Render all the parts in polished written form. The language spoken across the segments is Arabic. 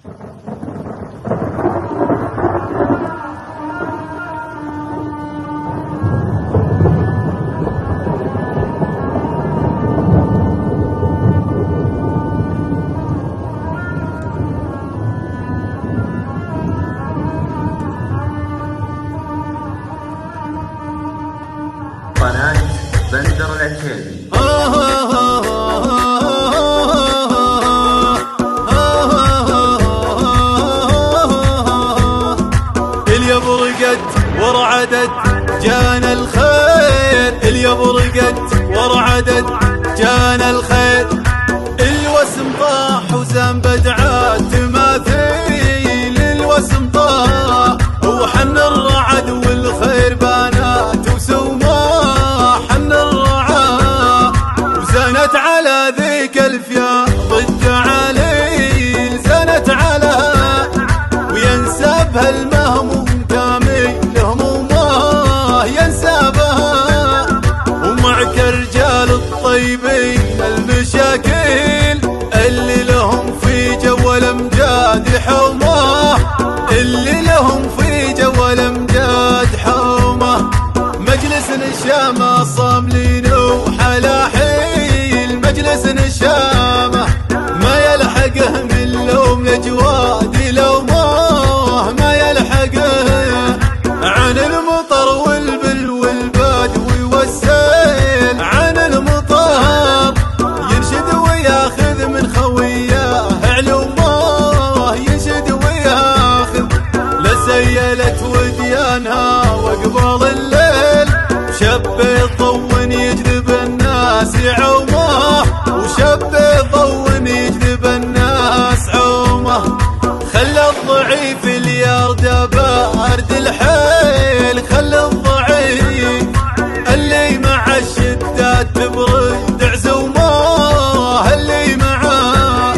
قناة بندر العتيبي. اليوم رقد ورعدت جانا الخير، اليوم رقد ورعدت جانا الخير، الوسم طاح وزان بدعات تماثيل، الوسم طاح وحن الرعد والخير بانات وسوما، حن الرعا وزانت على ذيك الفياض التعاليل، زانت على وينسبها المهموم كامل همومه ينسبها، ومعك رجال الطيبين المشاكل اللي لهم في جو الامجاد حومه، اللي لهم في جو الامجاد حومه، مجلس نشامه صاملين وحلاحيل، مجلس نشامه ما يلحقه من لوم الجواد لومه، ما يلحقه عن المطر والبل والبدوي والسيل، عن المطر ينشد وياخذ من خوياه علومه، ينشد وياخذ لسيلت وديانها وقبل الليل، شب يطون يجذب الناس عومه، وشب يطون يجذب الناس عومه، خلى الضعيف اليرد بارد الحيل، خلى الضعيف اللي مع الشدات تبرد عزومه، اللي معاه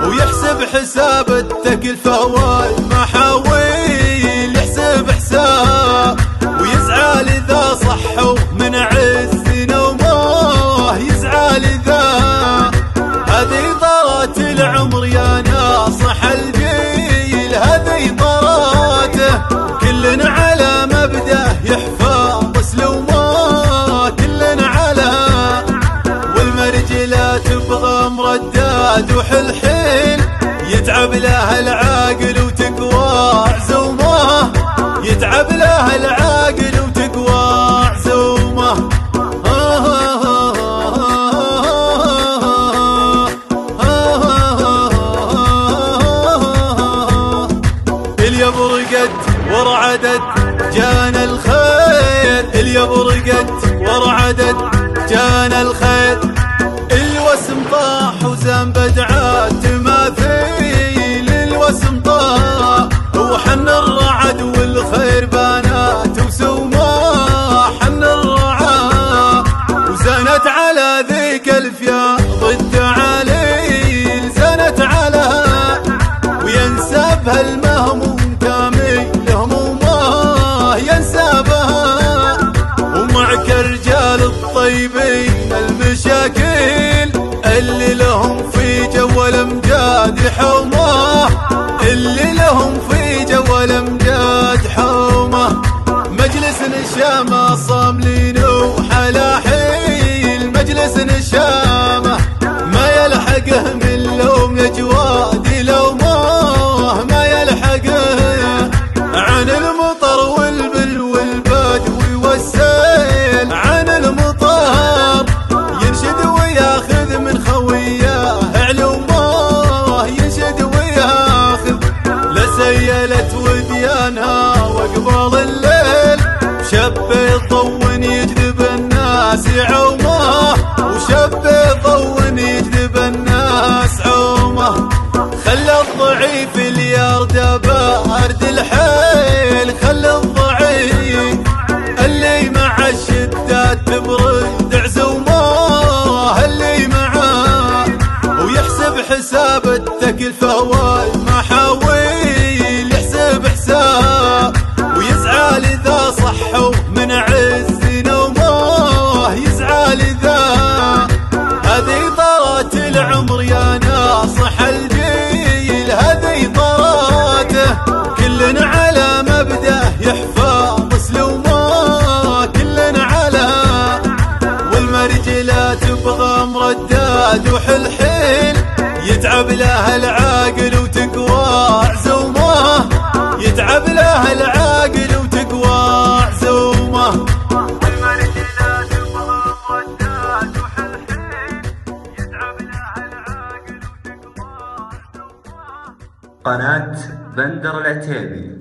ويحسب حساب التكلفه والمحاويل، يحسب حساب ويزعل اذا صحوا من عز نومه، يزعل اذا هذه طرات العمر يا ناصح الجيل، هذه طراته كل على مبدأ يحفظ سلومه، كل على والمرجلة تبغى مرداد وحلحيل، يتعب لها العاقل وتقوى عزومه، يتعب لها العاقل وتقوى عزومه. اليوم رقد ورعدت جانا الخير، اليوم رقد ورعدت جانا الخير، الوسم طاح وزان بدعات تماثيل، الوسم طاح وحن الرعد والخير بانات وسوما، حن الرعا وزانت على ذيك الفياض التعاليل، زانت على وينسبها المهموم كامل همومه ينسبها، ومعك رجال الطيبين المشاكل اللي لهم في جو الامجاد حومه، اللي لهم في جو الامجاد حومه، مجلس نشامه صاملين وحلاحيل، مجلس نشامه ما يلحقه من لوم الجواد لومه، ما يلحقه عن المطر والبل والبدوي والسيل، عن المطر ينشد وياخذ من خوياه علومه، ينشد وياخذ لسيلت وديانها وقبل الليل، شب يطون يجذب الناس عومه، وشب يطون يجذب الناس عومه، خلى الضعيف اليرد بارد الحيل، خلى الضعيف اللي مع الشدات تبرد عزومه، اللي معاه ويحسب حساب التكلفه والمحاويل، يحسب حساب ويزعل اذا صحوا من عز نومه، يزعل اذا هذه طرات العمر يا ناصح الجيل، هذه طرات رداد وحلحيل، يتعب له العاقل وتقوى عزومه، يتعب له العاقل وتقوى عزومه. قناة بندر العتيبي.